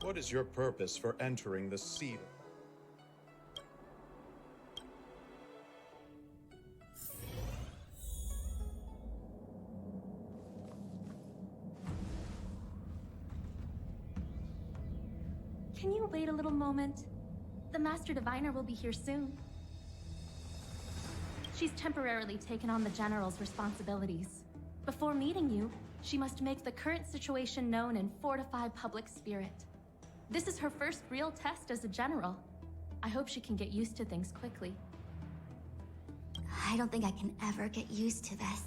What is your purpose for entering the seal? Can you wait a little moment? The Master Diviner will be here soon. She's temporarily taken on the General's responsibilities. Before meeting you, she must make the current situation known and fortify public spirit. This is her first real test as a General. I hope she can get used to things quickly. I don't think I can ever get used to this.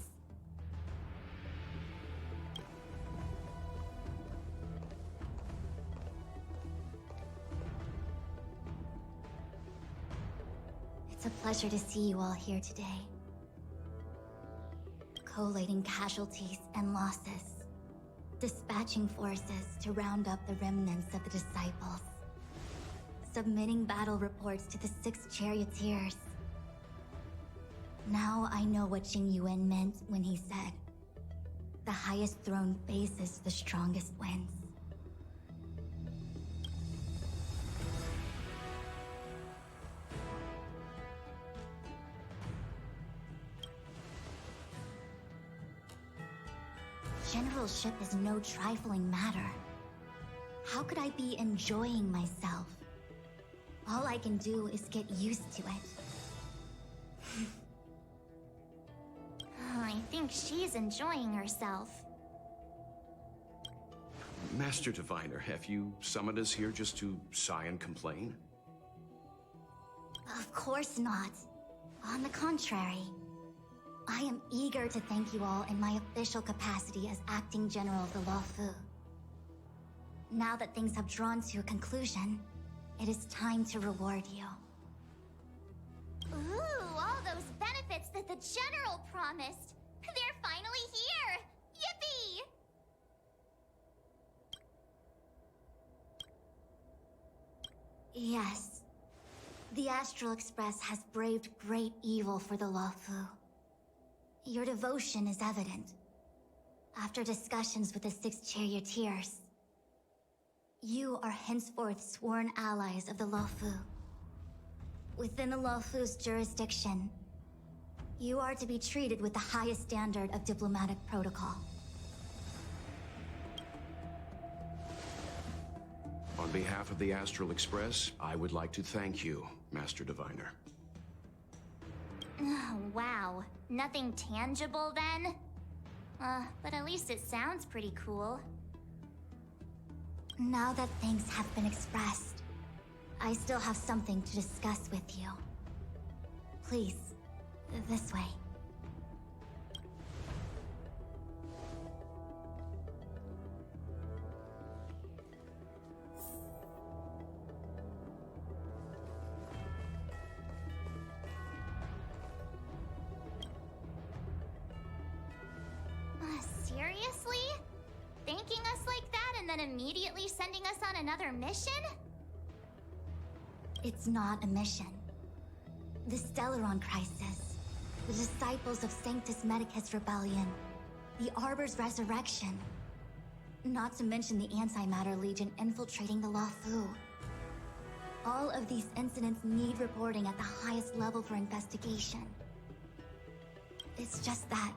It's a pleasure to see you all here today. Collating casualties and losses. Dispatching forces to round up the remnants of the disciples. Submitting battle reports to the 6 charioteers. Now I know what Jing Yuan meant when he said, "The highest throne faces the strongest wins." Generalship is no trifling matter. How could I be enjoying myself? All I can do is get used to it. I think she's enjoying herself. Master Diviner, have you summoned us here just to sigh and complain? Of course not. On the contrary, I am eager to thank you all in my official capacity as acting general of the Luofu. Now that things have drawn to a conclusion, it is time to reward you. Ooh, all those benefits that the General promised. They're finally here! Yippee! Yes. The Astral Express has braved great evil for the Luofu. Your devotion is evident. After discussions with the 6 charioteers, you are henceforth sworn allies of the Luofu. Within the Luofu's jurisdiction, you are to be treated with the highest standard of diplomatic protocol. On behalf of the Astral Express, I would like to thank you, Master Diviner. Oh, wow. Nothing tangible then? But at least it sounds pretty cool. Now that things have been expressed, I still have something to discuss with you. Please, this way. Seriously? Thanking us like that and then immediately sending us on another mission? It's not a mission. The Stellaron Crisis, the Disciples of Sanctus Medicus Rebellion, the Arbor's resurrection, not to mention the Antimatter Legion infiltrating the Luofu. All of these incidents need reporting at the highest level for investigation. It's just that,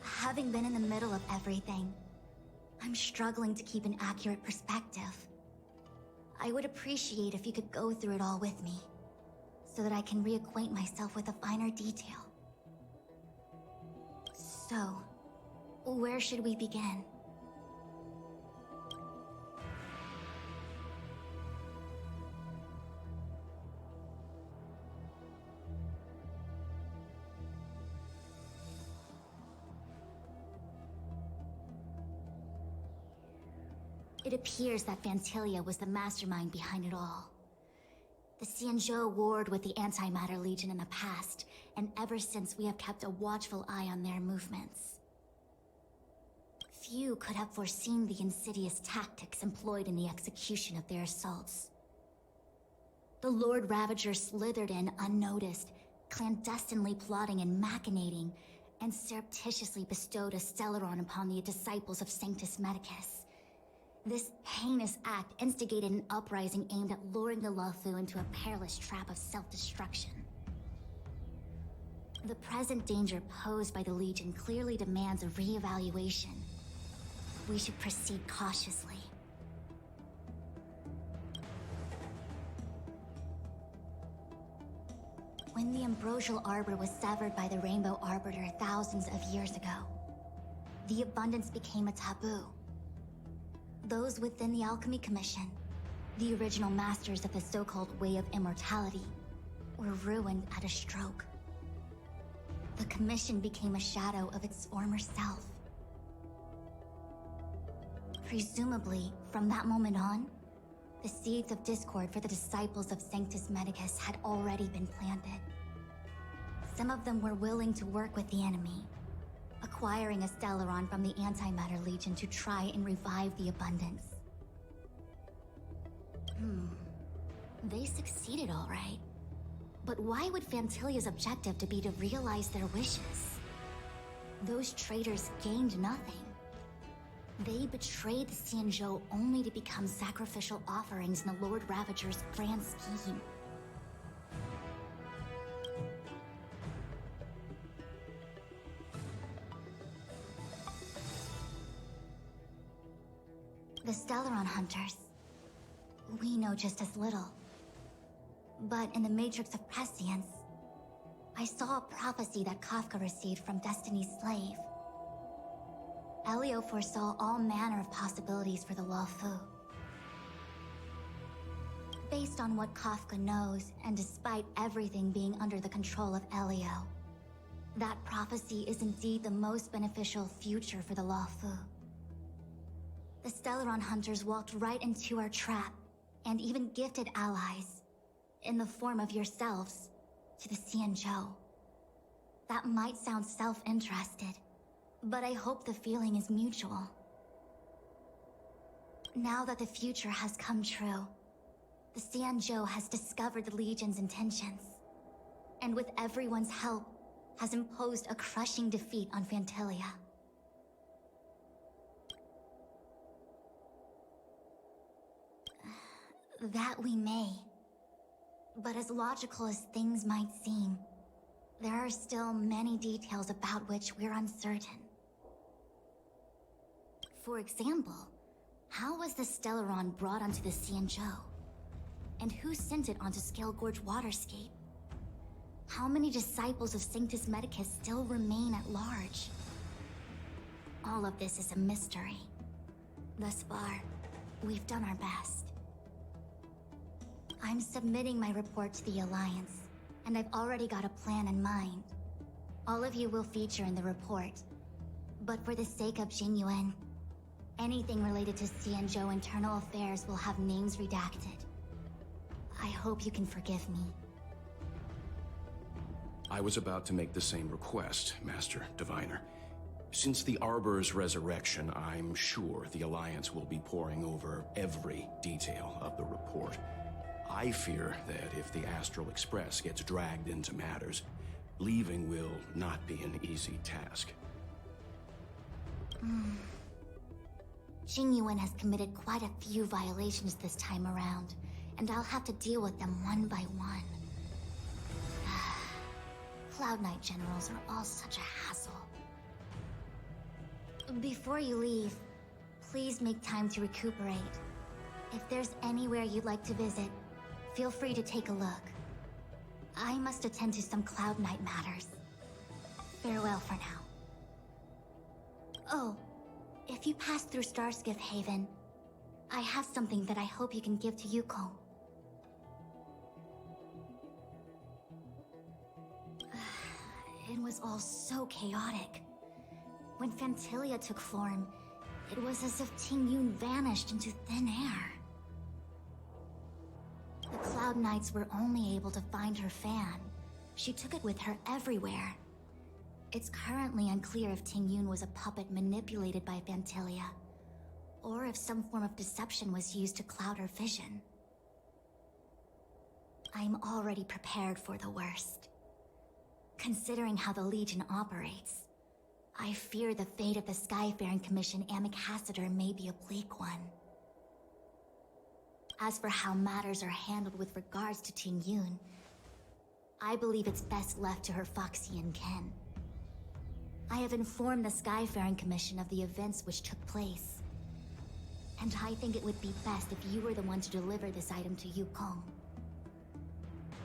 having been in the middle of everything, I'm struggling to keep an accurate perspective. I would appreciate if you could go through it all with me, so that I can reacquaint myself with a finer detail. So, where should we begin? It appears that Vantilia was the mastermind behind it all. The Xianzhou warred with the Antimatter Legion in the past, and ever since we have kept a watchful eye on their movements. Few could have foreseen the insidious tactics employed in the execution of their assaults. The Lord Ravager slithered in unnoticed, clandestinely plotting and machinating, and surreptitiously bestowed a Stellaron upon the disciples of Sanctus Medicus. This heinous act instigated an uprising aimed at luring the Luofu into a perilous trap of self-destruction. The present danger posed by the Legion clearly demands a re-evaluation. We should proceed cautiously. When the ambrosial arbor was severed by the Rainbow Arbiter thousands of years ago, the abundance became a taboo. Those within the Alchemy Commission, the original masters of the so-called Way of Immortality, were ruined at a stroke. The Commission became a shadow of its former self. Presumably, from that moment on, the seeds of discord for the disciples of Sanctus Medicus had already been planted. Some of them were willing to work with the enemy, acquiring a Stellaron from the Antimatter Legion to try and revive the abundance. They succeeded all right. But why would Fantilia's objective be to realize their wishes? Those traitors gained nothing. They betrayed the Xianzhou only to become sacrificial offerings in the Lord Ravager's grand scheme. The Stellaron Hunters. We know just as little. But in the Matrix of Prescience, I saw a prophecy that Kafka received from Destiny's slave. Elio foresaw all manner of possibilities for the Luofu. Based on what Kafka knows, and despite everything being under the control of Elio, that prophecy is indeed the most beneficial future for the Luofu. The Stellaron Hunters walked right into our trap, and even gifted allies, in the form of yourselves, to the Xianzhou. That might sound self-interested, but I hope the feeling is mutual. Now that the future has come true, the Xianzhou has discovered the Legion's intentions, and with everyone's help, has imposed a crushing defeat on Fantilia. That we may. But as logical as things might seem, there are still many details about which we're uncertain. For example, how was the Stellaron brought onto the Xianzhou? And who sent it onto Scale Gorge Waterscape? How many disciples of Sanctus Medicus still remain at large? All of this is a mystery. Thus far, we've done our best. I'm submitting my report to the Alliance, and I've already got a plan in mind. All of you will feature in the report. But for the sake of Jingyuan, anything related to Xianzhou internal affairs will have names redacted. I hope you can forgive me. I was about to make the same request, Master Diviner. Since the Arbor's resurrection, I'm sure the Alliance will be poring over every detail of the report. I fear that if the Astral Express gets dragged into matters, leaving will not be an easy task. Jingyuan has committed quite a few violations this time around, and I'll have to deal with them one by one. Cloud Knight generals are all such a hassle. Before you leave, please make time to recuperate. If there's anywhere you'd like to visit, feel free to take a look. I must attend to some Cloud Knight matters. Farewell for now. Oh, if you pass through Starskiff Haven, I have something that I hope you can give to Yuko. It was all so chaotic. When Fantilia took form, it was as if Tingyun vanished into thin air. The Cloud Knights were only able to find her fan. She took it with her everywhere. It's currently unclear if Tingyun was a puppet manipulated by Fantilia, or if some form of deception was used to cloud her vision. I'm already prepared for the worst. Considering how the Legion operates, I fear the fate of the Skyfaring Commission Amichacitor may be a bleak one. As for how matters are handled with regards to Ting Yun, I believe it's best left to her Foxian ken. I have informed the Skyfaring Commission of the events which took place, and I think it would be best if you were the one to deliver this item to Yukong.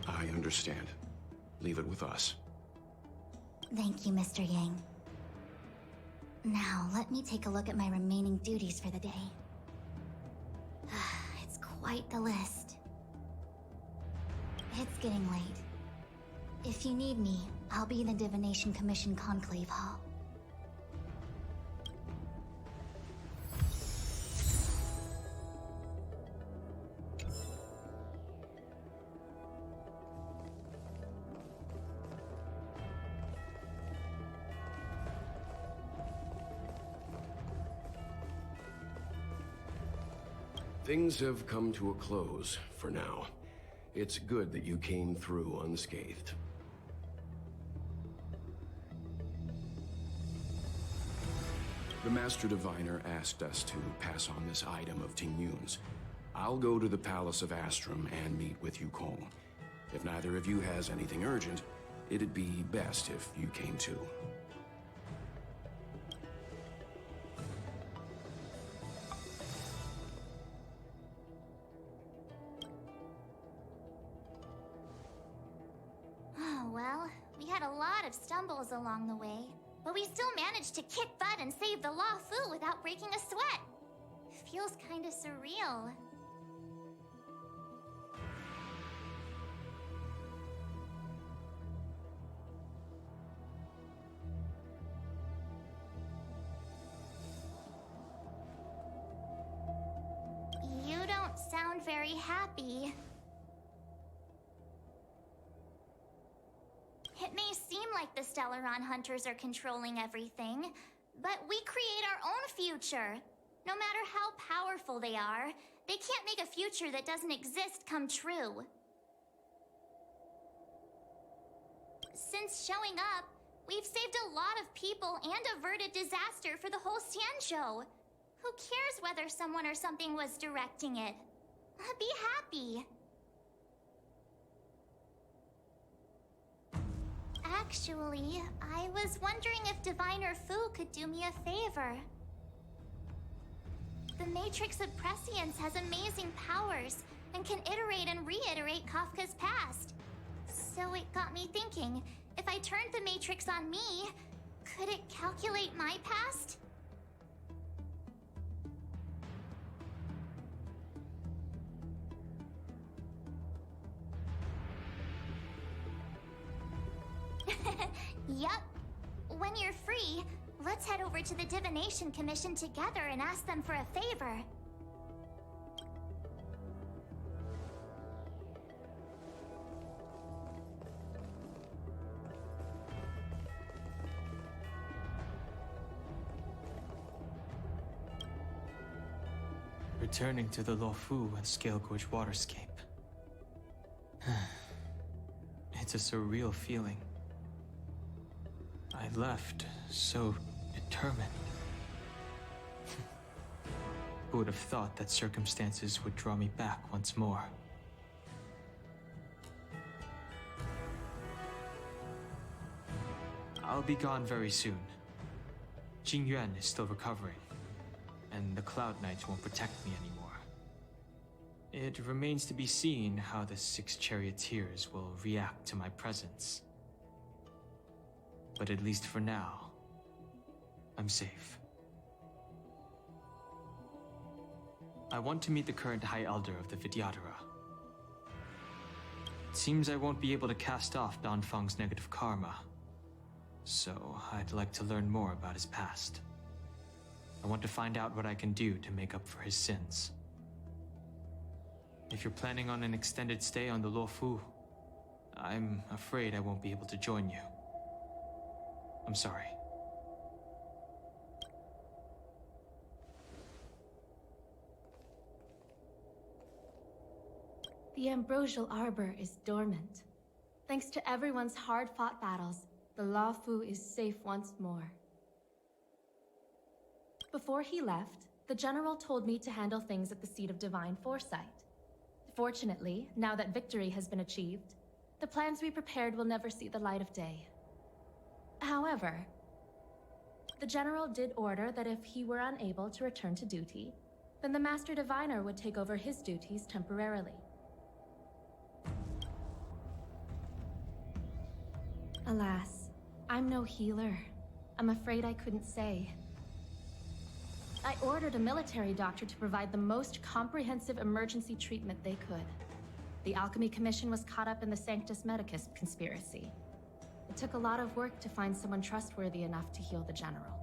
I understand. Leave it with us. Thank you, Mr. Yang. Now, let me take a look at my remaining duties for the day. It's quite the list. It's getting late. If you need me, I'll be in the Divination Commission Conclave Hall. Things have come to a close, for now. It's good that you came through unscathed. The Master Diviner asked us to pass on this item of Ting Yun's. I'll go to the Palace of Astrum and meet with Yukong. If neither of you has anything urgent, it'd be best if you came too. Well, we had a lot of stumbles along the way, but we still managed to kick butt and save the Law Fu without breaking a sweat. Feels kinda surreal. You don't sound very happy. It may seem like the Stellaron Hunters are controlling everything, but we create our own future. No matter how powerful they are, they can't make a future that doesn't exist come true. Since showing up, we've saved a lot of people and averted disaster for the whole Xianzhou. Who cares whether someone or something was directing it? Be happy. Actually, I was wondering if Diviner Fu could do me a favor. The Matrix of Prescience has amazing powers and can iterate and reiterate Kafka's past. So it got me thinking, if I turned the Matrix on me, could it calculate my past? Yup. When you're free, let's head over to the Divination Commission together and ask them for a favor. Returning to the Luofu and Scale Gorge waterscape. It's a surreal feeling. I left so determined. Who would have thought that circumstances would draw me back once more? I'll be gone very soon. Jingyuan is still recovering, and the Cloud Knights won't protect me anymore. It remains to be seen how the 6 charioteers will react to my presence. But at least for now, I'm safe. I want to meet the current High Elder of the Vidyadhara. It seems I won't be able to cast off Danfeng's negative karma, so I'd like to learn more about his past. I want to find out what I can do to make up for his sins. If you're planning on an extended stay on the Luofu, I'm afraid I won't be able to join you. I'm sorry. The Ambrosial Arbor is dormant. Thanks to everyone's hard-fought battles, the Luofu is safe once more. Before he left, the General told me to handle things at the Seat of Divine Foresight. Fortunately, now that victory has been achieved, the plans we prepared will never see the light of day. However, the General did order that if he were unable to return to duty, then the Master Diviner would take over his duties temporarily. Alas, I'm no healer. I'm afraid I couldn't say. I ordered a military doctor to provide the most comprehensive emergency treatment they could. The Alchemy Commission was caught up in the Sanctus Medicus conspiracy. It took a lot of work to find someone trustworthy enough to heal the General.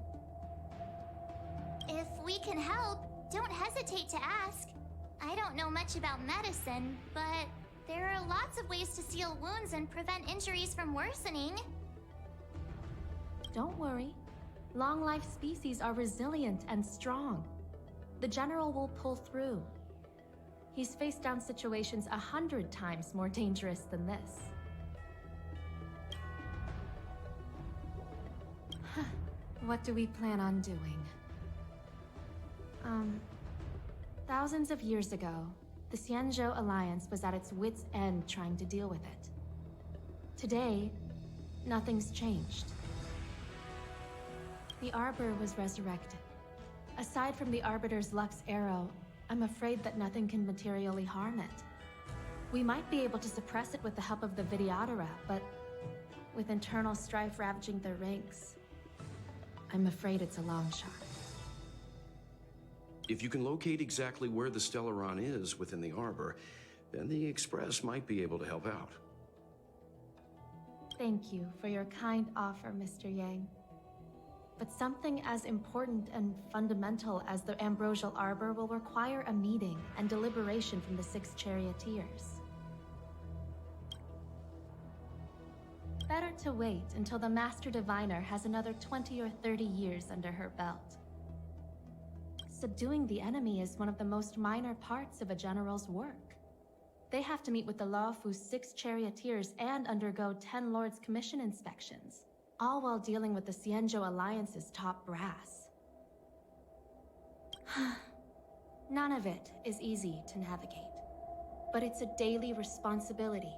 If we can help, don't hesitate to ask. I don't know much about medicine, but there are lots of ways to seal wounds and prevent injuries from worsening. Don't worry. Long-life species are resilient and strong. The General will pull through. He's faced down situations 100 times more dangerous than this. What do we plan on doing? Thousands of years ago, the Xianzhou Alliance was at its wit's end trying to deal with it. Today, nothing's changed. The Arbor was resurrected. Aside from the Arbiter's Lux arrow, I'm afraid that nothing can materially harm it. We might be able to suppress it with the help of the Vidyadhara, but with internal strife ravaging their ranks, I'm afraid it's a long shot. If you can locate exactly where the Stellaron is within the Arbor, then the Express might be able to help out. Thank you for your kind offer, Mr. Yang. But something as important and fundamental as the Ambrosial Arbor will require a meeting and deliberation from the 6 Charioteers. Better to wait until the Master Diviner has another 20 or 30 years under her belt. Subduing the enemy is one of the most minor parts of a general's work. They have to meet with the Laofu's 6 Charioteers and undergo 10 Lords' Commission inspections, all while dealing with the Xianzhou Alliance's top brass. None of it is easy to navigate, but it's a daily responsibility.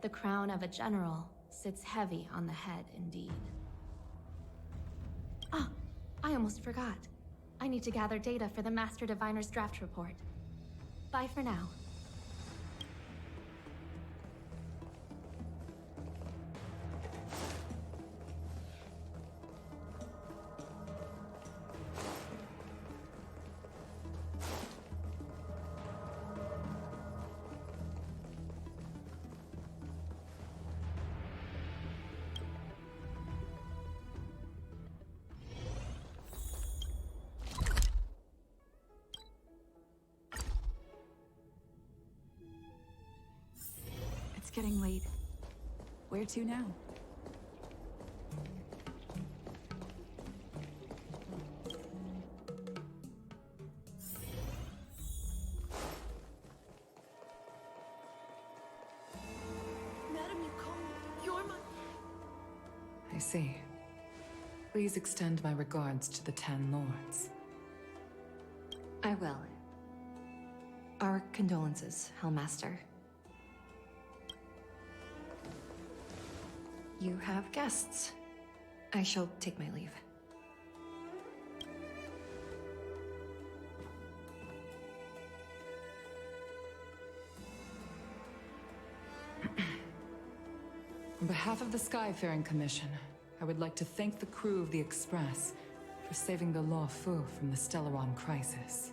The crown of a general sits heavy on the head indeed. Ah, I almost forgot. I need to gather data for the Master Diviner's draft report. Bye for now. It's getting late. Where to now? Madam Yukong, you're my... I see. Please extend my regards to the 10 Lords. I will. Our condolences, Hellmaster. You have guests. I shall take my leave. On behalf of the Skyfaring Commission, I would like to thank the crew of the Express for saving the Laofu from the Stellaron crisis.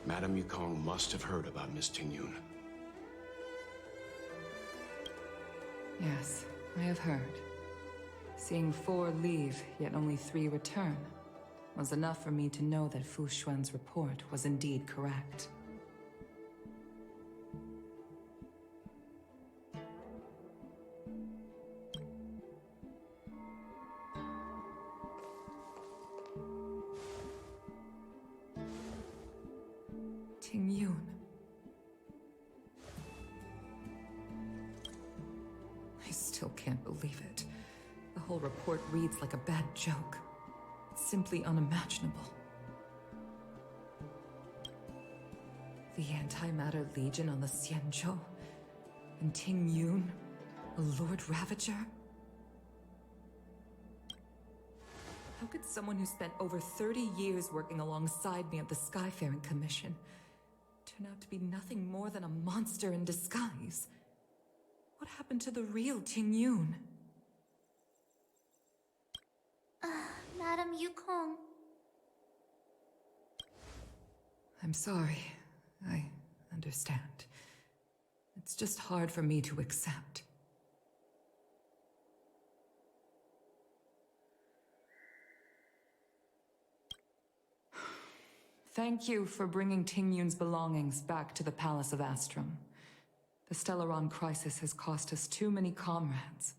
Madame Yukong must have heard about Miss Tingyun. Yes, I have heard. Seeing 4 leave, yet only 3 return, was enough for me to know that Fu Xuan's report was indeed correct. Tingyun. I still can't believe it. The whole report reads like a bad joke. It's simply unimaginable. The Antimatter Legion on the Xianzhou? And Ting Yun, a Lord Ravager? How could someone who spent over 30 years working alongside me at the Skyfaring Commission turn out to be nothing more than a monster in disguise? What happened to the real Ting Yun? Madam Yukong. I'm sorry. I understand. It's just hard for me to accept. Thank you for bringing Ting Yun's belongings back to the Palace of Astrum. The Stellaron crisis has cost us too many comrades.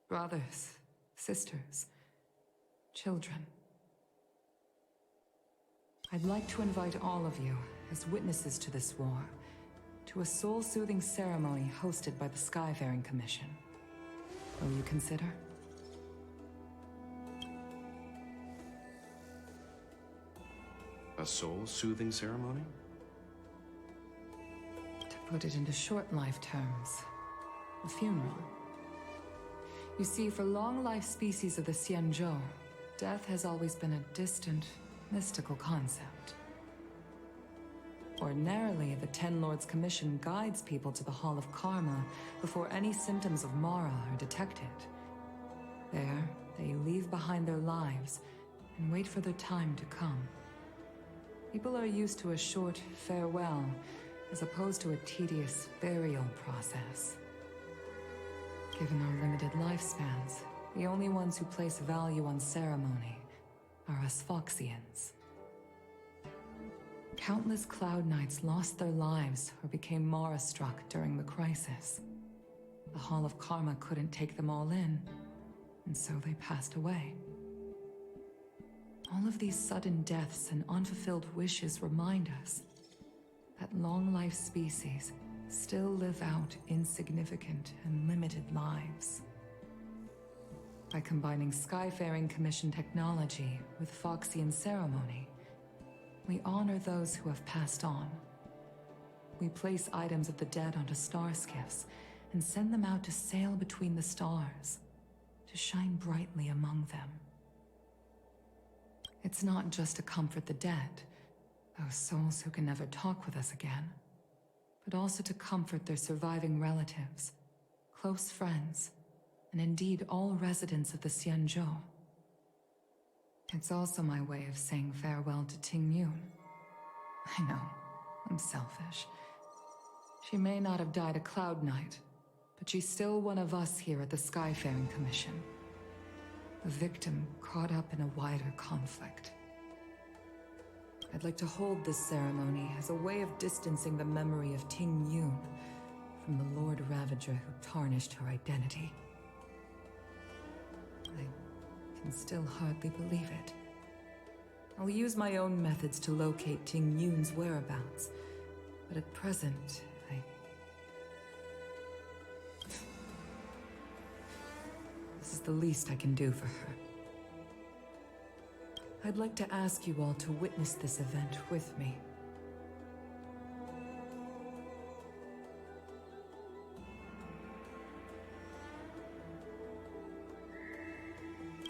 Brothers, sisters, children. I'd like to invite all of you, as witnesses to this war, to a soul-soothing ceremony hosted by the Skyfaring Commission. Will you consider? A soul-soothing ceremony? To put it into short life terms, a funeral. You see, for long-life species of the Xianzhou, death has always been a distant, mystical concept. Ordinarily, the Ten Lords Commission guides people to the Hall of Karma before any symptoms of Mara are detected. There, they leave behind their lives and wait for their time to come. People are used to a short farewell as opposed to a tedious burial process. Given our limited lifespans, the only ones who place value on ceremony are us Foxians. Countless Cloud Knights lost their lives or became Mara-struck during the crisis. The Hall of Karma couldn't take them all in, and so they passed away. All of these sudden deaths and unfulfilled wishes remind us that long-life species still live out insignificant and limited lives. By combining Skyfaring Commission technology with Foxian ceremony, we honor those who have passed on. We place items of the dead onto star skiffs and send them out to sail between the stars, to shine brightly among them. It's not just to comfort the dead, those souls who can never talk with us again, but also to comfort their surviving relatives, close friends, and indeed all residents of the Xianzhou. It's also my way of saying farewell to Ting Yun. I know, I'm selfish. She may not have died a Cloud Knight, but she's still one of us here at the Skyfaring Commission. A victim caught up in a wider conflict. I'd like to hold this ceremony as a way of distancing the memory of Ting Yun from the Lord Ravager who tarnished her identity. I can still hardly believe it. I'll use my own methods to locate Ting Yun's whereabouts, but at present, This is the least I can do for her. I'd like to ask you all to witness this event with me.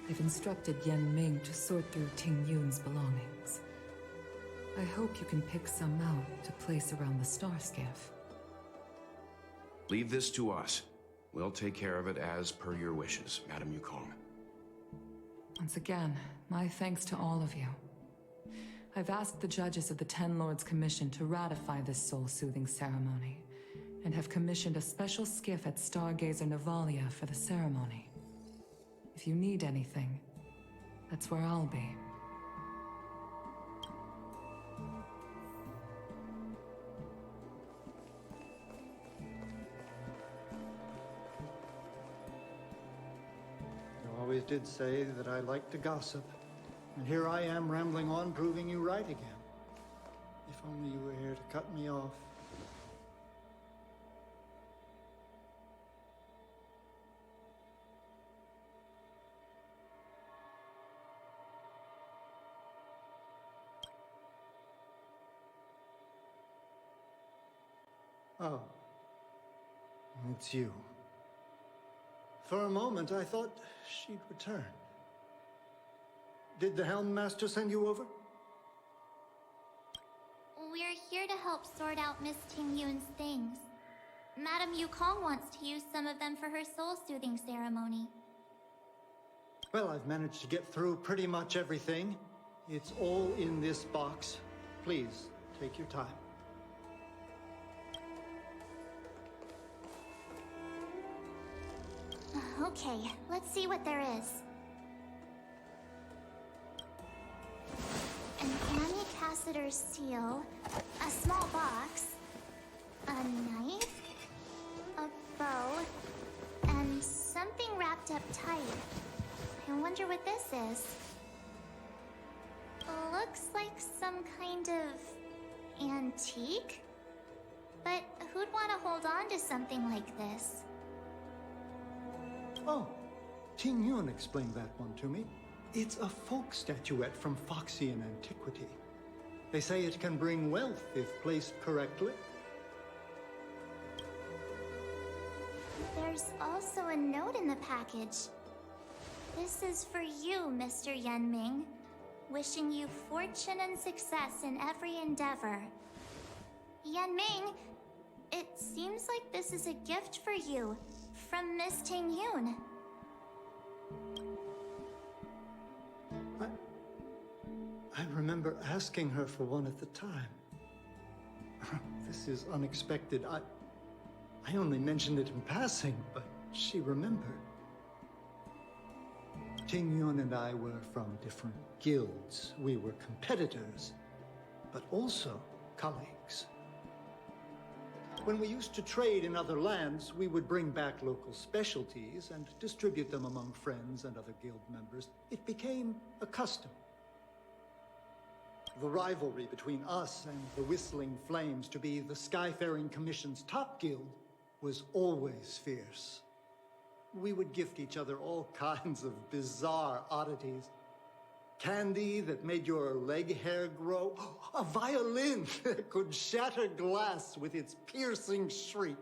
I've instructed Yan Ming to sort through Ting Yun's belongings. I hope you can pick some out to place around the star skiff. Leave this to us. We'll take care of it as per your wishes, Madam Yukong. Once again, my thanks to all of you. I've asked the judges of the Ten Lords Commission to ratify this soul-soothing ceremony, and have commissioned a special skiff at Stargazer Navalia for the ceremony. If you need anything, that's where I'll be. You always did say that I like to gossip, and here I am rambling on, proving you right again. If only you were here to cut me off. Oh. It's you. For a moment, I thought she'd return. Did the Helm Master send you over? We're here to help sort out Miss Ting-Yun's things. Madame Yukong wants to use some of them for her soul-soothing ceremony. Well, I've managed to get through pretty much everything. It's all in this box. Please, take your time. Okay, let's see what there is. An Annie Cassiter's seal, a small box, a knife, a bow, and something wrapped up tight. I wonder what this is. Looks like some kind of antique? But who'd want to hold on to something like this? Oh, Ting Yun explained that one to me. It's a folk statuette from Foxian antiquity. They say it can bring wealth if placed correctly. There's also a note in the package. This is for you, Mr. Yenming. Wishing you fortune and success in every endeavor. Yenming, it seems like this is a gift for you from Miss Ting-Yun. I remember asking her for one at the time. This is unexpected. I only mentioned it in passing, but she remembered. Ting Yun and I were from different guilds. We were competitors, but also colleagues. When we used to trade in other lands, we would bring back local specialties and distribute them among friends and other guild members. It became a custom. The rivalry between us and the Whistling Flames to be the Skyfaring Commission's top guild was always fierce. We would gift each other all kinds of bizarre oddities. Candy that made your leg hair grow. A violin that could shatter glass with its piercing shriek.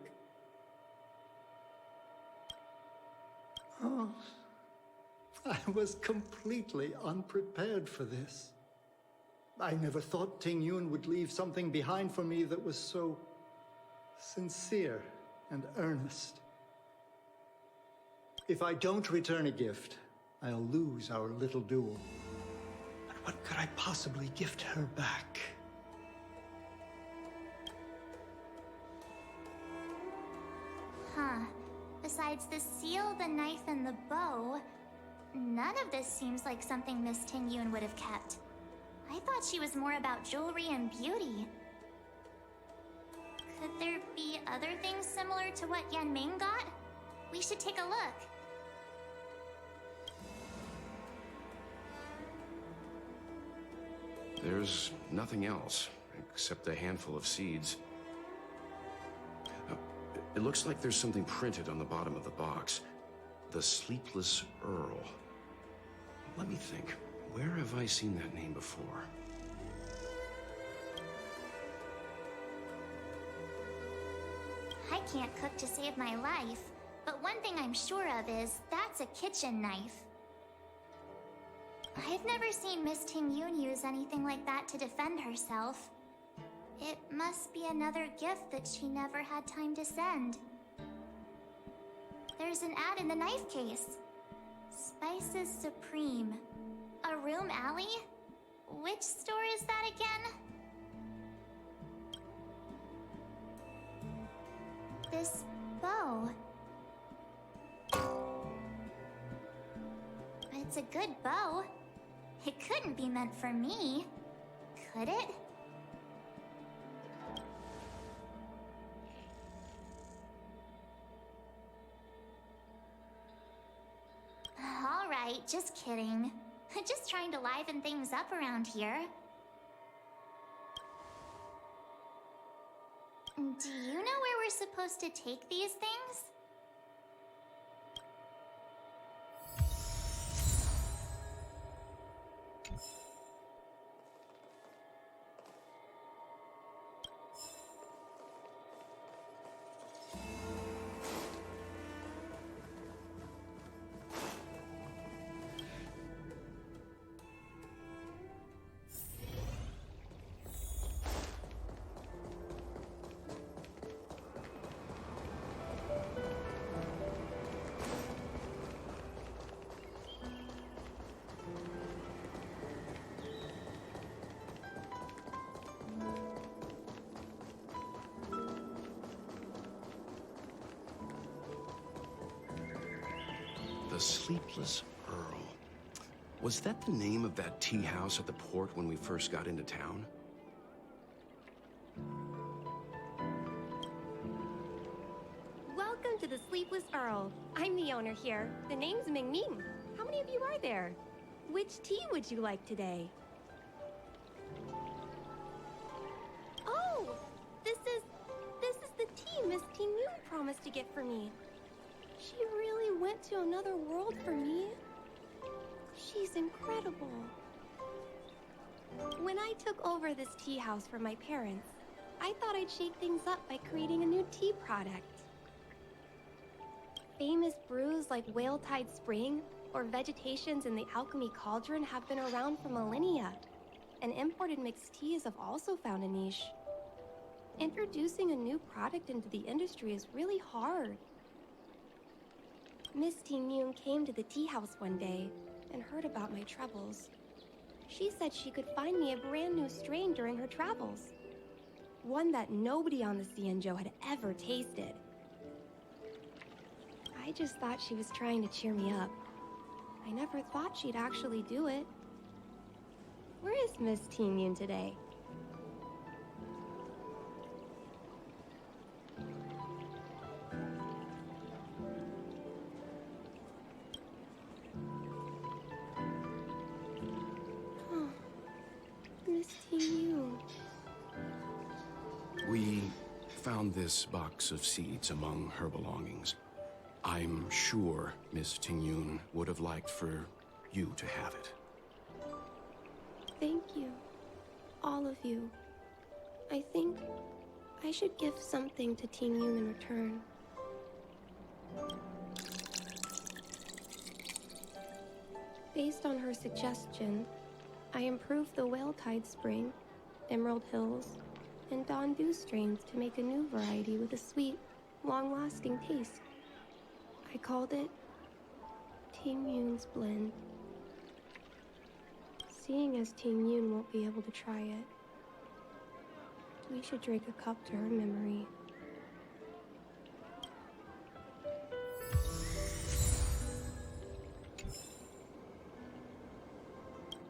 Oh, I was completely unprepared for this. I never thought Ting Yun would leave something behind for me that was so sincere and earnest. If I don't return a gift, I'll lose our little duel. But what could I possibly gift her back? Huh. Besides the seal, the knife, and the bow, none of this seems like something Miss Ting-Yun would have kept. I thought she was more about jewelry and beauty. Could there be other things similar to what Yenming got? We should take a look. There's nothing else, except a handful of seeds. It looks like there's something printed on the bottom of the box. The Sleepless Earl. Let me think. Where have I seen that name before? I can't cook to save my life, but one thing I'm sure of is that's a kitchen knife. I've never seen Miss Ting-Yun use anything like that to defend herself. It must be another gift that she never had time to send. There's an ad in the knife case. Spices Supreme. A room alley? Which store is that again? This bow. It's a good bow. It couldn't be meant for me, could it? All right, just kidding. Just trying to liven things up around here. Do you know where we're supposed to take these things? The Sleepless Earl. Was that the name of that tea house at the port when we first got into town? Welcome to the Sleepless Earl. I'm the owner here. The name's Ming Ming. How many of you are there? Which tea would you like today? Oh, this is the tea Miss Ting Yun promised to get for me. She really went to another world for me. She's incredible. When I took over this tea house from my parents, I thought I'd shake things up by creating a new tea product. Famous brews like Whale Tide Spring or Vegetations in the Alchemy Cauldron have been around for millennia, and imported mixed teas have also found a niche. Introducing a new product into the industry is really hard. Miss Ting Yun came to the tea house one day and heard about my troubles. She said she could find me a brand new strain during her travels. One that nobody on the Xianzhou had ever tasted. I just thought she was trying to cheer me up. I never thought she'd actually do it. Where is Miss Ting Yun today? Miss Ting Yun. We found this box of seeds among her belongings. I'm sure Miss Ting Yun would have liked for you to have it. Thank you. All of you. I think I should give something to Ting Yun in return. Based on her suggestion, I improved the Whale Tide Spring, Emerald Hills, and Dawn Dew strains to make a new variety with a sweet, long-lasting taste. I called it Ting Yun's Blend. Seeing as Ting Yun won't be able to try it, we should drink a cup to her memory.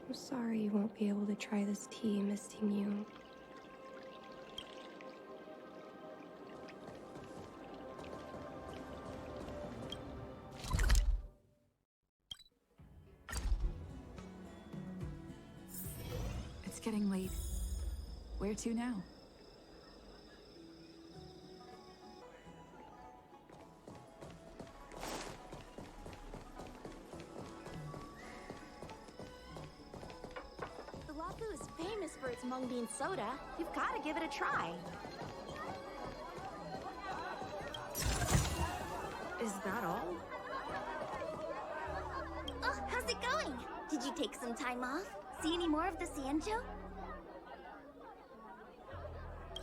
I'm sorry you won't be able to try this tea, Miss Ting Yun. It's getting late. Where to now? The Lafu is famous for its mung bean soda. You've got to give it a try. Is that all? Oh, how's it going? Did you take some time off? See any more of the Xianzhou?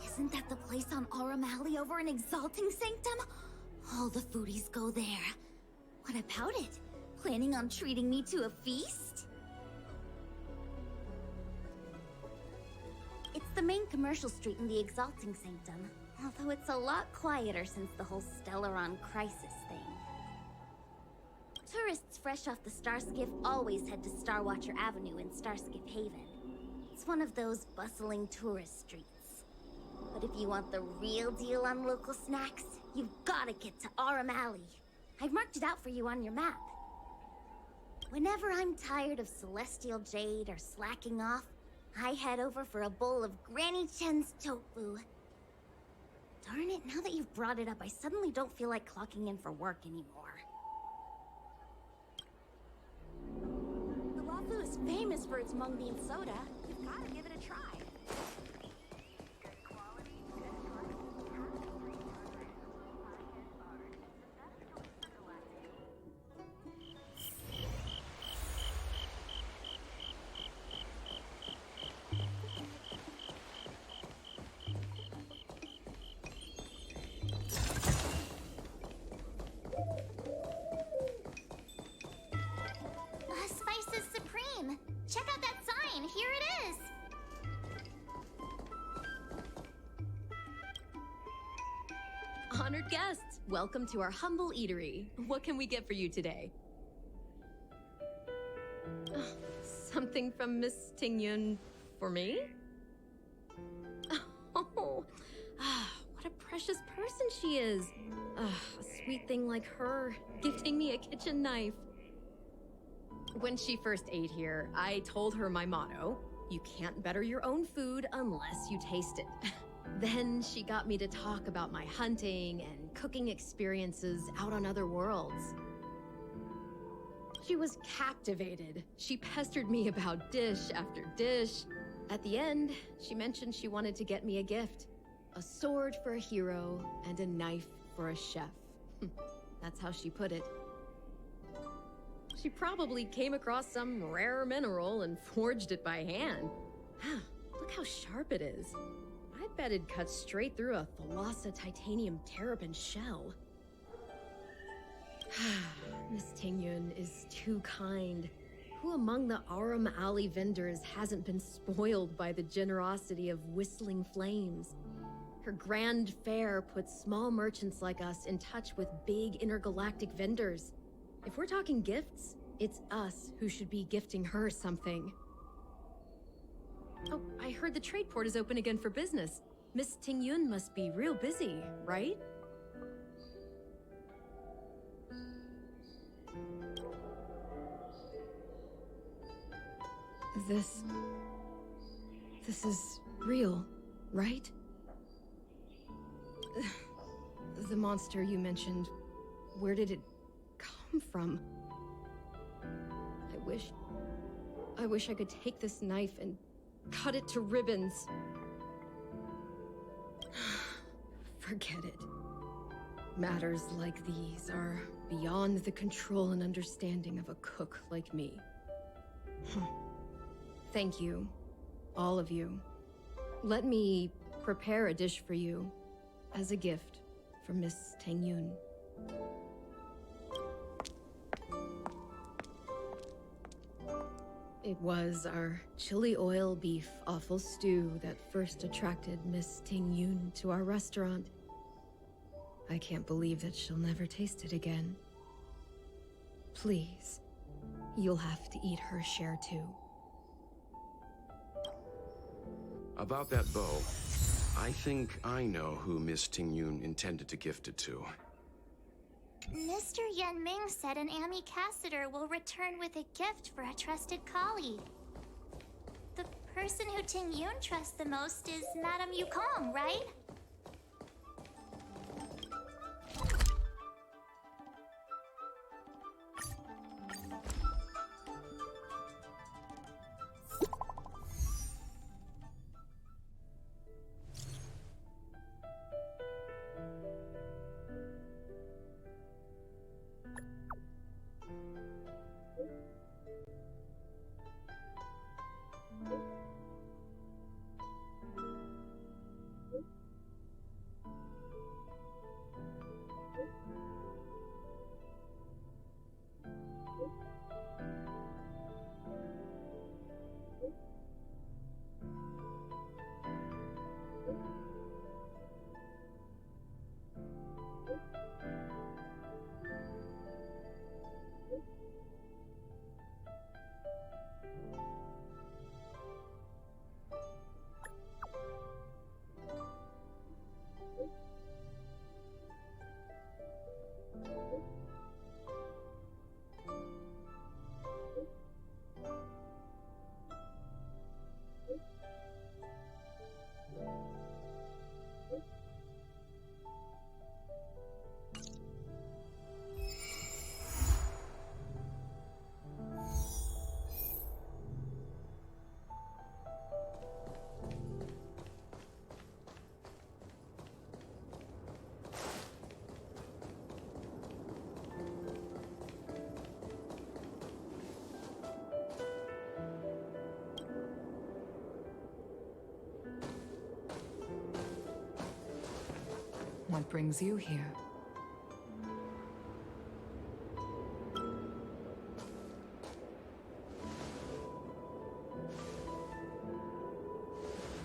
Isn't that the place on Aurum Alley over in Exalting Sanctum? All the foodies go there. What about it? Planning on treating me to a feast? It's the main commercial street in the Exalting Sanctum, although it's a lot quieter since the whole Stellaron crisis thing. Tourists fresh off the Starskiff always head to Starwatcher Avenue in Starskiff Haven. It's one of those bustling tourist streets. But if you want the real deal on local snacks, you've gotta get to Aurum Alley. I've marked it out for you on your map. Whenever I'm tired of Celestial Jade or slacking off, I head over for a bowl of Granny Chen's tofu. Darn it, now that you've brought it up, I suddenly don't feel like clocking in for work anymore. The Lafu is famous for its mung bean soda. You've got to give it a try. Spice is supreme. Check out that sign. Here it is. Honored guests, welcome to our humble eatery. What can we get for you today? Something from Miss Tingyun for me? Oh, what a precious person she is. A sweet thing like her, gifting me a kitchen knife. When she first ate here, I told her my motto: you can't better your own food unless you taste it. Then she got me to talk about my hunting and cooking experiences out on other worlds. She was captivated. She pestered me about dish after dish. At the end, she mentioned she wanted to get me a gift. A sword for a hero and a knife for a chef. That's how she put it. She probably came across some rare mineral and forged it by hand. Look how sharp it is. I bet it'd cut straight through a Thalassa titanium terrapin shell. Miss Tingyun is too kind. Who among the Aram Alley vendors hasn't been spoiled by the generosity of Whistling Flames? Her grand fare puts small merchants like us in touch with big intergalactic vendors. If we're talking gifts, it's us who should be gifting her something. Oh, I heard the trade port is open again for business. Miss Tingyun must be real busy, right? This is real, right? The monster you mentioned, where did it come from? I wish I could take this knife and cut it to ribbons. Forget it. Matters like these are beyond the control and understanding of a cook like me. Thank you, all of you. Let me prepare a dish for you as a gift from Miss Tingyun. It was our chili oil beef offal stew that first attracted Miss Tingyun to our restaurant. I can't believe that she'll never taste it again. Please, you'll have to eat her share too. About that bow, I think I know who Miss Tingyun intended to gift it to. Mr. Yanming said an ambassador will return with a gift for a trusted colleague. The person who Tingyun trusts the most is Madame Yukong, right? What brings you here?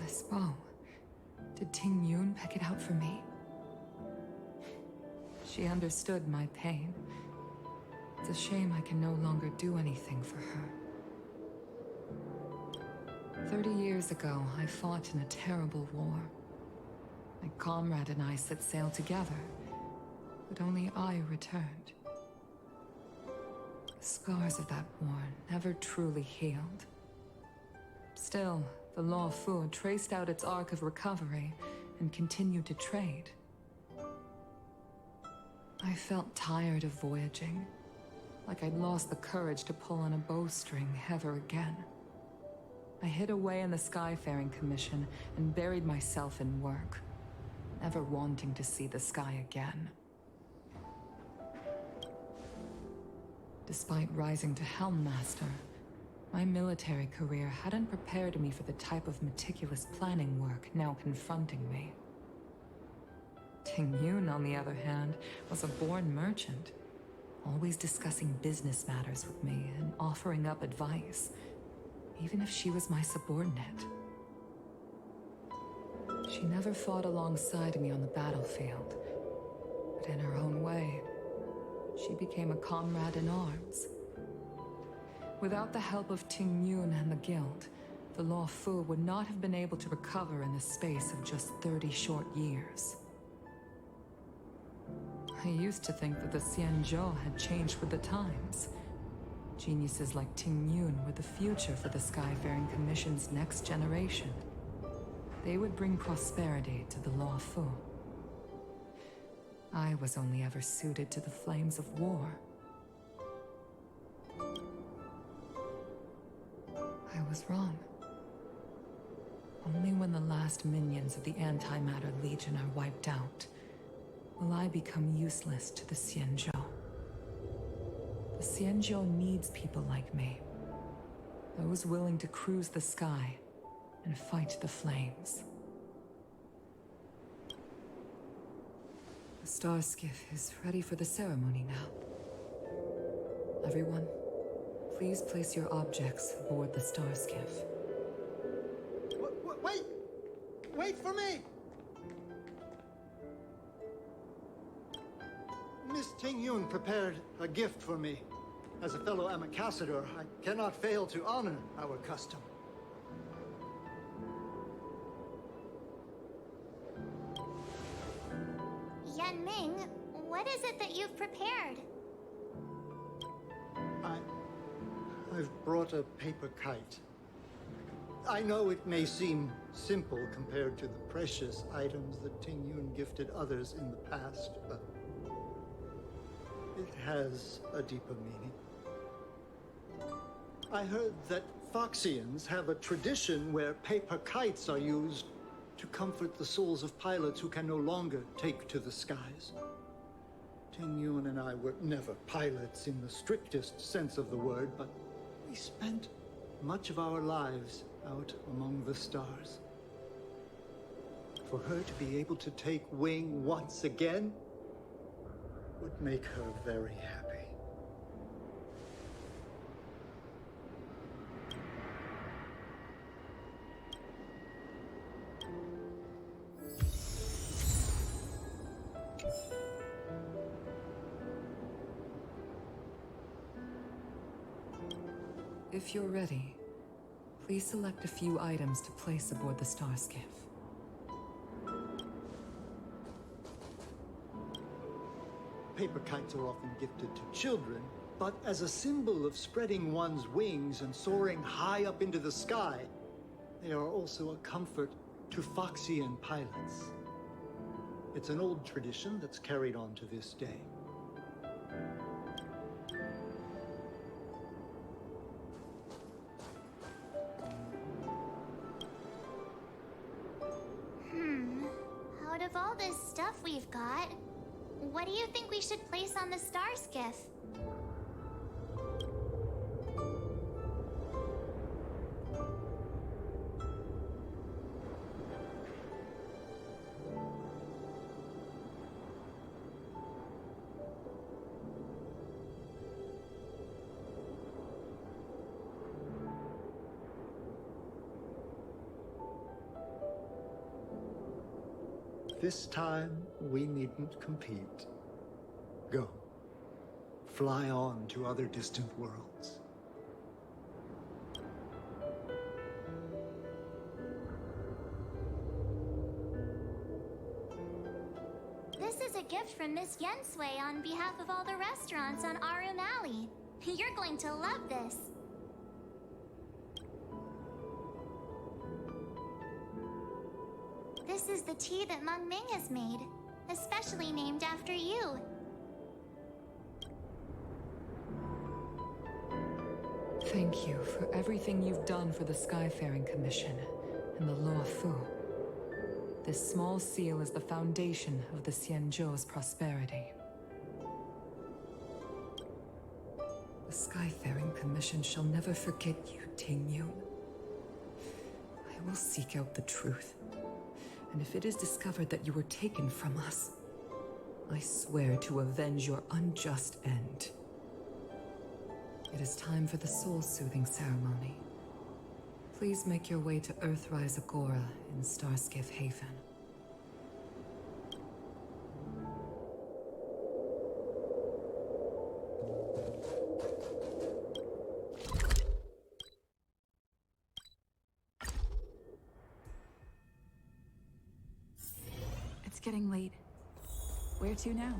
This bow. Did Tingyun pick it out for me? She understood my pain. It's a shame I can no longer do anything for her. 30 years ago, I fought in a terrible war. My comrade and I set sail together, but only I returned. The scars of that war never truly healed. Still, the Law Fu traced out its arc of recovery and continued to trade. I felt tired of voyaging, like I'd lost the courage to pull on a bowstring ever again. I hid away in the Skyfaring Commission and buried myself in work, never wanting to see the sky again. Despite rising to Helm Master, my military career hadn't prepared me for the type of meticulous planning work now confronting me. Ting Yun, on the other hand, was a born merchant, always discussing business matters with me and offering up advice, even if she was my subordinate. She never fought alongside me on the battlefield, but in her own way, she became a comrade in arms. Without the help of Ting Yun and the Guild, the Law Fu would not have been able to recover in the space of just 30 short years. I used to think that the Xianzhou had changed with the times. Geniuses like Ting Yun were the future for the Skyfaring Commission's next generation. They would bring prosperity to the Law Fu. I was only ever suited to the flames of war. I was wrong. Only when the last minions of the Antimatter Legion are wiped out will I become useless to the Xianzhou. The Xianzhou needs people like me. Those willing to cruise the sky and fight the flames. The star skiff is ready for the ceremony now. Everyone, please place your objects aboard the star skiff. Wait! Wait for me! Miss Ting Yun prepared a gift for me. As a fellow ambassador, I cannot fail to honor our custom. Yan Ming, what is it that you've prepared? I've brought a paper kite. I know it may seem simple compared to the precious items that Ting Yun gifted others in the past, but it has a deeper meaning. I heard that Foxians have a tradition where paper kites are used to comfort the souls of pilots who can no longer take to the skies. Ting Yun and I were never pilots in the strictest sense of the word, but we spent much of our lives out among the stars. For her to be able to take wing once again would make her very happy. If you're ready, please select a few items to place aboard the star skiff. Paper kites are often gifted to children, but as a symbol of spreading one's wings and soaring high up into the sky, they are also a comfort to Foxian pilots. It's an old tradition that's carried on to this day. Out of all this stuff we've got, what do you think we should place on the star skiff? This time, we needn't compete. Go. Fly on to other distant worlds. This is a gift from Miss Yensui on behalf of all the restaurants on Arum Alley. You're going to love this. This is the tea that Meng Ming has made, especially named after you. Thank you for everything you've done for the Skyfaring Commission and the Law Fu. This small seal is the foundation of the Xianzhou's prosperity. The Skyfaring Commission shall never forget you, Ting Yun. I will seek out the truth, and if it is discovered that you were taken from us, I swear to avenge your unjust end. It is time for the soul-soothing ceremony. Please make your way to Earthrise Agora in Starskiff Haven. It's getting late. Where to now?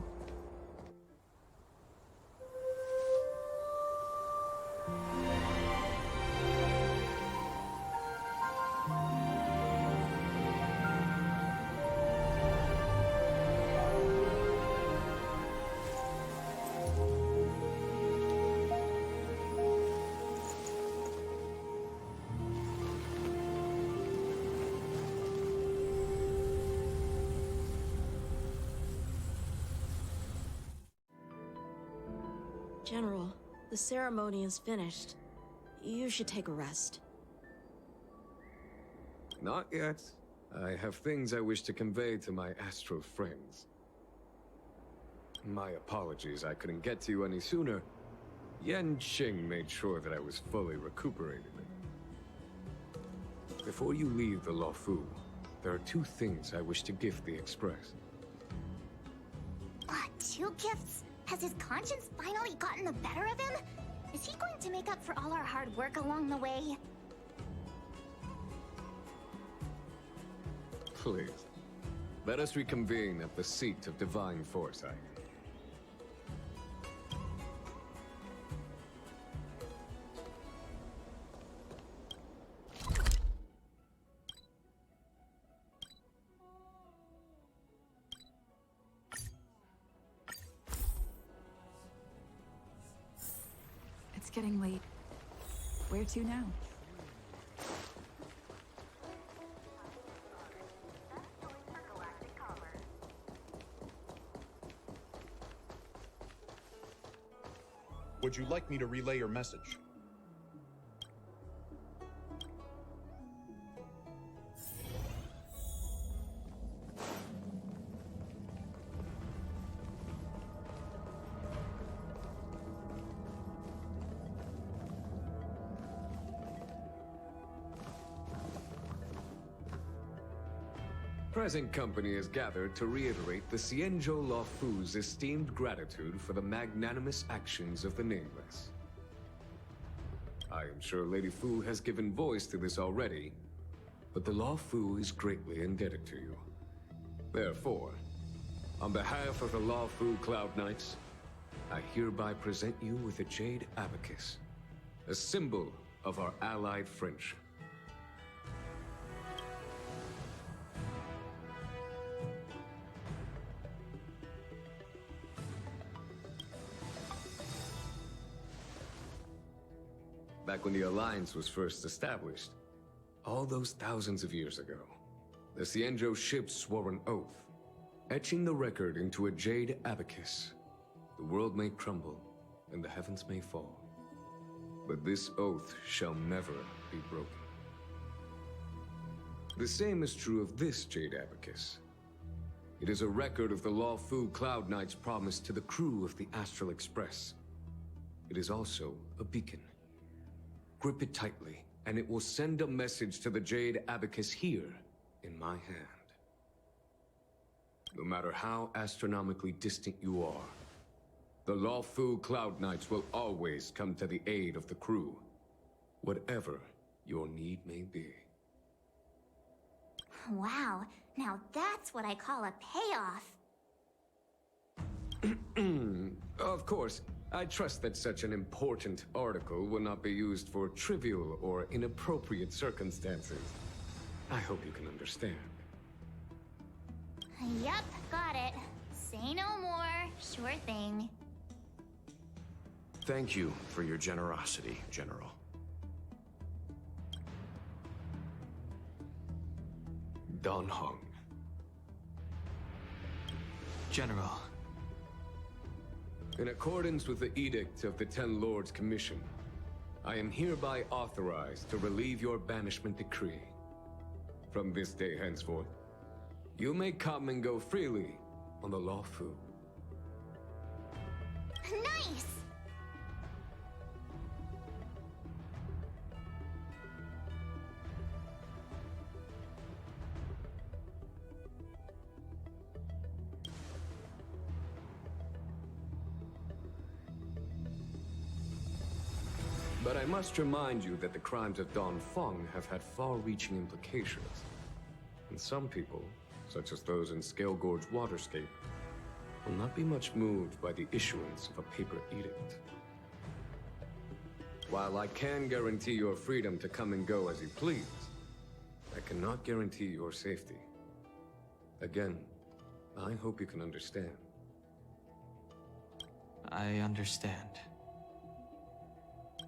General, the ceremony is finished. You should take a rest. Not yet. I have things I wish to convey to my astral friends. My apologies, I couldn't get to you any sooner. Yan Qing made sure that I was fully recuperated. Before you leave the Law Fu, there are two things I wish to gift the Express. What, 2 gifts? Has his conscience finally gotten the better of him? Is he going to make up for all our hard work along the way? Please, let us reconvene at the seat of divine foresight. It's getting late. Where to now? Would you like me to relay your message? Present company is gathered to reiterate the Xianzhou Law Fu's esteemed gratitude for the magnanimous actions of the Nameless. I am sure Lady Fu has given voice to this already, but the Law Fu is greatly indebted to you. Therefore, on behalf of the Law Fu Cloud Knights, I hereby present you with a Jade Abacus, a symbol of our allied friendship. Back when the Alliance was first established, all those thousands of years ago, the Xianzhou ships swore an oath, etching the record into a Jade Abacus. The world may crumble, and the heavens may fall, but this oath shall never be broken. The same is true of this Jade Abacus. It is a record of the Law Fu Cloud Knight's promise to the crew of the Astral Express. It is also a beacon. Grip it tightly, and it will send a message to the Jade Abacus here, in my hand. No matter how astronomically distant you are, the Law Fu Cloud Knights will always come to the aid of the crew, whatever your need may be. Wow, now that's what I call a payoff. Of course, I trust that such an important article will not be used for trivial or inappropriate circumstances. I hope you can understand. Yup, got it. Say no more. Sure thing. Thank you for your generosity, General. Don Hong. General. In accordance with the edict of the Ten Lords Commission, I am hereby authorized to relieve your banishment decree. From this day henceforth, you may come and go freely on the Lawfu. Nice! But I must remind you that the crimes of Don Feng have had far-reaching implications. And some people, such as those in Scale Gorge Waterscape, will not be much moved by the issuance of a paper edict. While I can guarantee your freedom to come and go as you please, I cannot guarantee your safety. Again, I hope you can understand. I understand.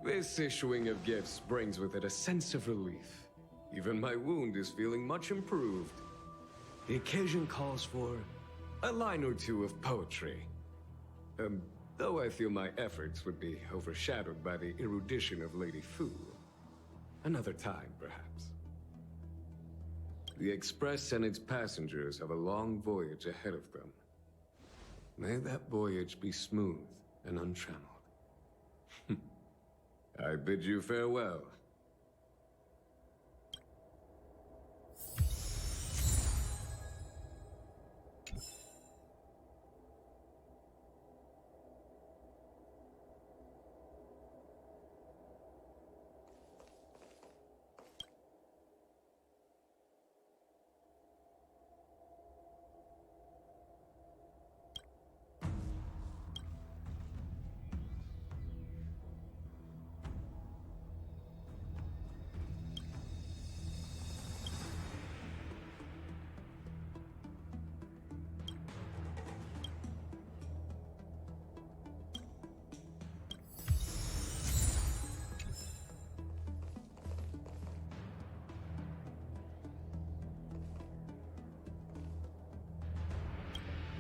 This issuing of gifts brings with it a sense of relief. Even my wound is feeling much improved. The occasion calls for a line or two of poetry. Though I feel my efforts would be overshadowed by the erudition of Lady Fu. Another time, perhaps. The Express and its passengers have a long voyage ahead of them. May that voyage be smooth and untrammeled. I bid you farewell.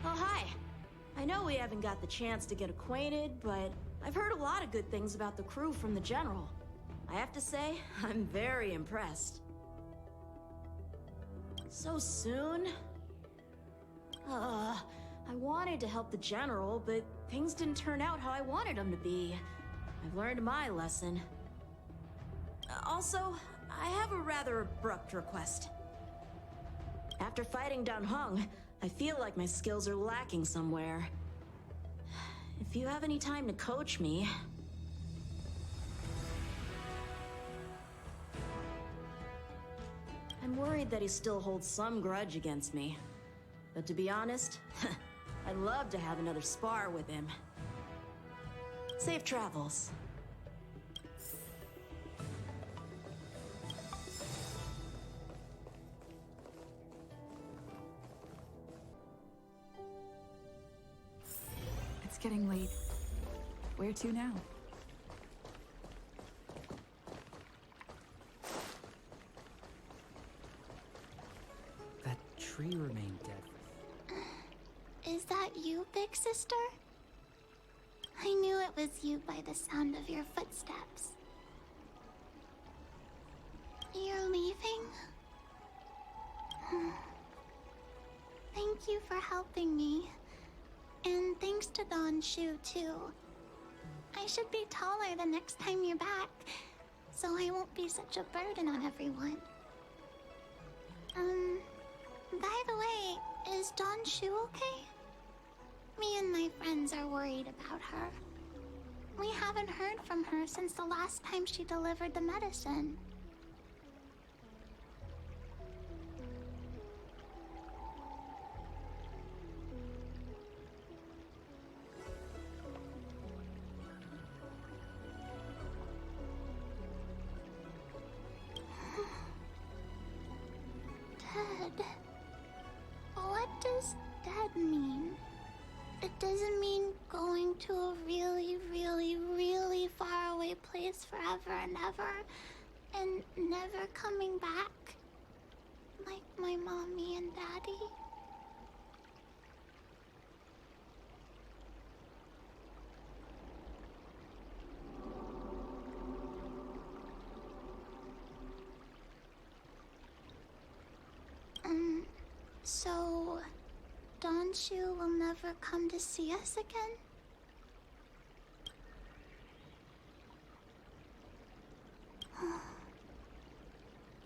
Oh, hi. I know we haven't got the chance to get acquainted, but I've heard a lot of good things about the crew from the General. I have to say, I'm very impressed. So soon? I wanted to help the General, but things didn't turn out how I wanted them to be. I've learned my lesson. Also, I have a rather abrupt request. After fighting Don Hung, I feel like my skills are lacking somewhere. If you have any time to coach me... I'm worried that he still holds some grudge against me. But to be honest, I'd love to have another spar with him. Safe travels. It's getting late. Where to now? That tree remained dead. Is that you, big sister? I knew it was you by the sound of your footsteps. You're leaving? Thank you for helping me. And thanks to Don Shu, too. I should be taller the next time you're back, so I won't be such a burden on everyone. By the way, is Don Shu okay? Me and my friends are worried about her. We haven't heard from her since the last time she delivered the medicine. Does it mean going to a really, really, really far away place forever and ever? And never coming back? Like my mommy and daddy? So... Donshu will never come to see us again?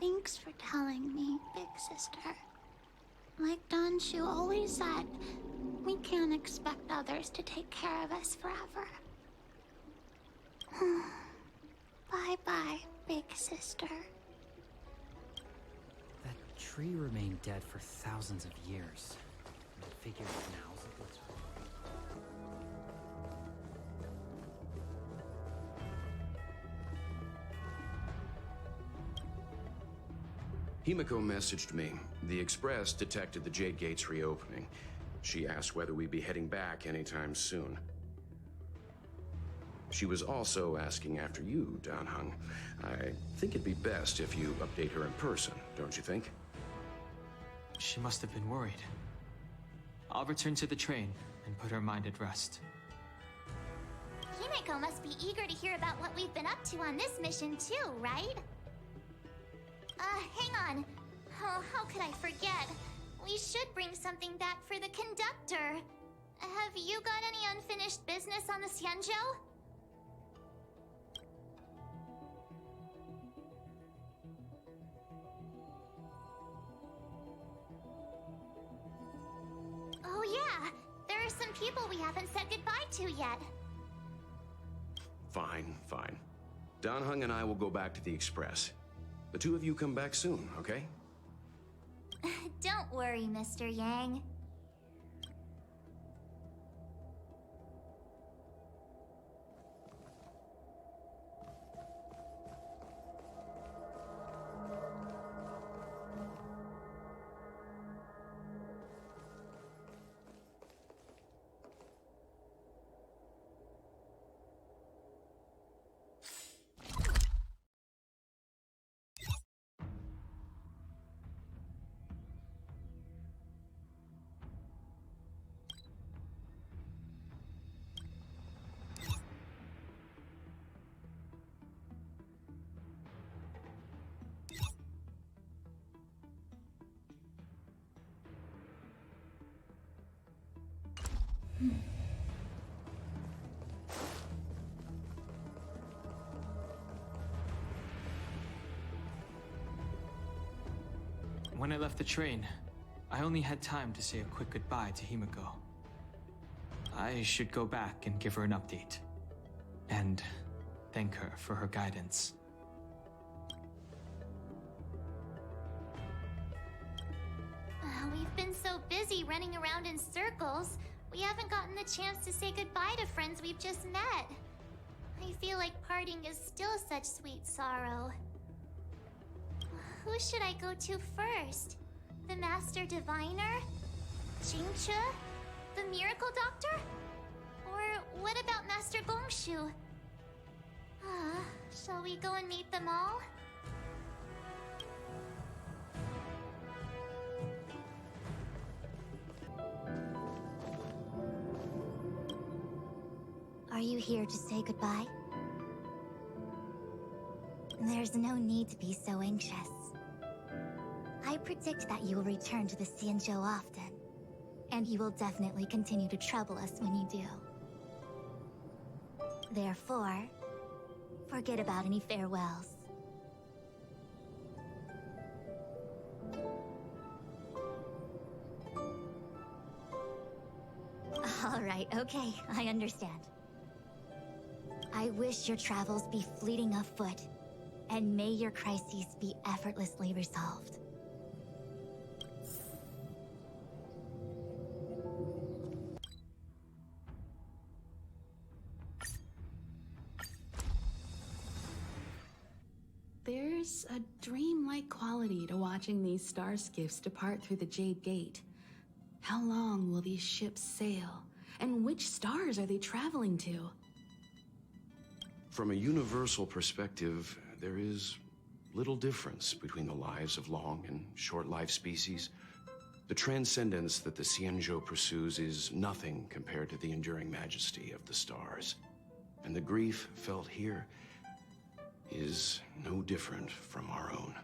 Thanks for telling me, big sister. Like Donshu always said, we can't expect others to take care of us forever. Bye-bye, big sister. That tree remained dead for thousands of years. I figured now's a good time. Himiko messaged me. The Express detected the Jade Gate's reopening. She asked whether we'd be heading back anytime soon. She was also asking after you, Danheng. I think it'd be best if you update her in person, don't you think? She must have been worried. I'll return to the train and put her mind at rest. Himiko must be eager to hear about what we've been up to on this mission too, right? Hang on. Oh, how could I forget? We should bring something back for the conductor. Have you got any unfinished business on the Xianzhou? Oh yeah, there are some people we haven't said goodbye to yet. Fine, fine. Danheng and I will go back to the Express. The two of you come back soon, okay? Don't worry, Mr. Yang. When I left the train, I only had time to say a quick goodbye to Himiko. I should go back and give her an update. And thank her for her guidance. We've been so busy running around in circles, we haven't gotten the chance to say goodbye to friends we've just met. I feel like parting is still such sweet sorrow. Who should I go to first? The Master Diviner? Jingche? The Miracle Doctor? Or what about Master Gongshu? Shall we go and meet them all? Are you here to say goodbye? There's no need to be so anxious. I predict that you will return to the Xianzhou often, and you will definitely continue to trouble us when you do. Therefore, forget about any farewells. All right, okay, I understand. I wish your travels be fleeting of foot, and may your crises be effortlessly resolved. There's a dreamlike quality to watching these star skiffs depart through the Jade Gate. How long will these ships sail, And which stars are they traveling to? From a universal perspective, there is little difference between the lives of long and short-lived species. The transcendence that the Xianzhou pursues is nothing compared to the enduring majesty of the stars. And the grief felt here is no different from our own.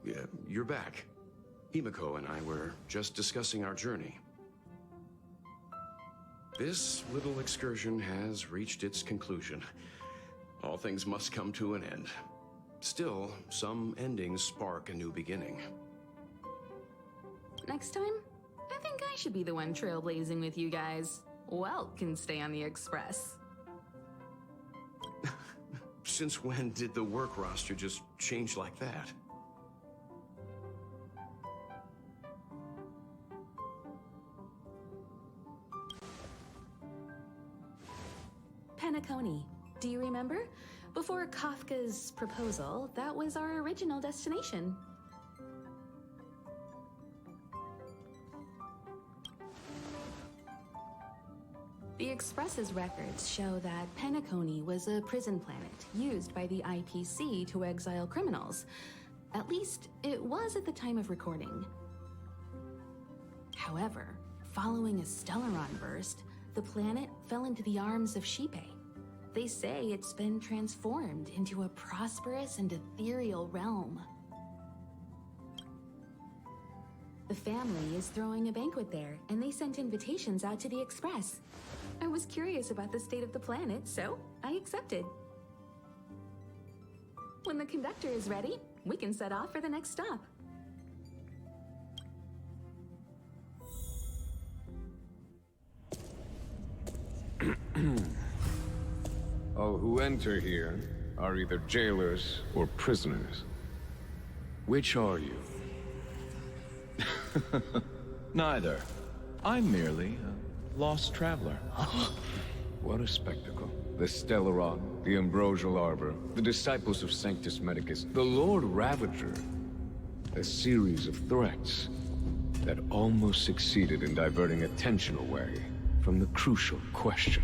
Yeah, you're back. Himiko and I were just discussing our journey. This little excursion has reached its conclusion. All things must come to an end. Still, some endings spark a new beginning. Next time, I think I should be the one trailblazing with you guys. Welt can stay on the Express. Since when did the work roster just change like that? Penacony. Do you remember? Before Kafka's proposal, that was our original destination. The Express's records show that Penacony was a prison planet used by the IPC to exile criminals. At least, it was at the time of recording. However, following a Stellaron burst, the planet fell into the arms of Shipe. They say it's been transformed into a prosperous and ethereal realm. The family is throwing a banquet there, and they sent invitations out to the Express. I was curious about the state of the planet, so I accepted. When the conductor is ready, we can set off for the next stop. All who enter here are either jailers or prisoners. Which are you? Neither. I'm merely a lost traveler. What a spectacle. The Stellaron, the Ambrosial Arbor, the disciples of Sanctus Medicus, the Lord Ravager. A series of threats that almost succeeded in diverting attention away from the crucial question.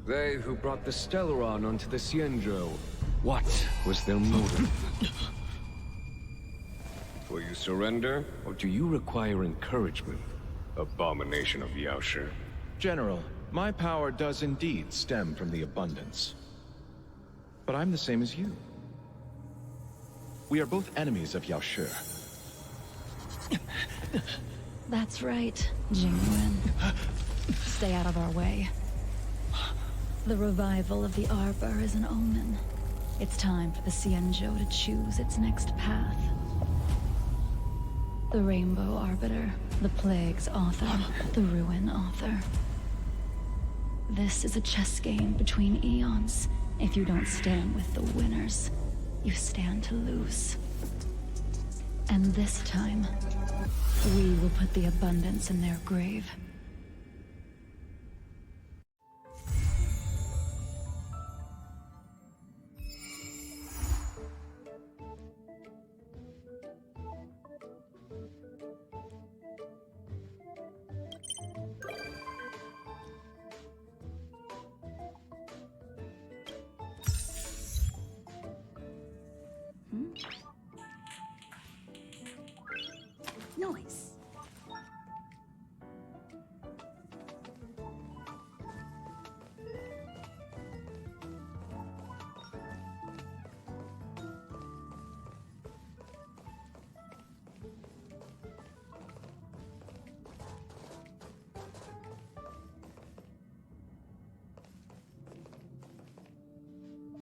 They who brought the Stellaron onto the Xianzhou, what was their motive? Will you surrender, or do you require encouragement? Abomination of Yaoshi. General, my power does indeed stem from the abundance. But I'm the same as you. We are both enemies of Yaoshi. That's right, Jingwen. Stay out of our way. The revival of the Arbor is an omen. It's time for the Xianzhou to choose its next path. The Rainbow Arbiter, the Plague's author, the Ruin author. This is a chess game between eons. If you don't stand with the winners, you stand to lose. And this time, we will put the abundance in their grave.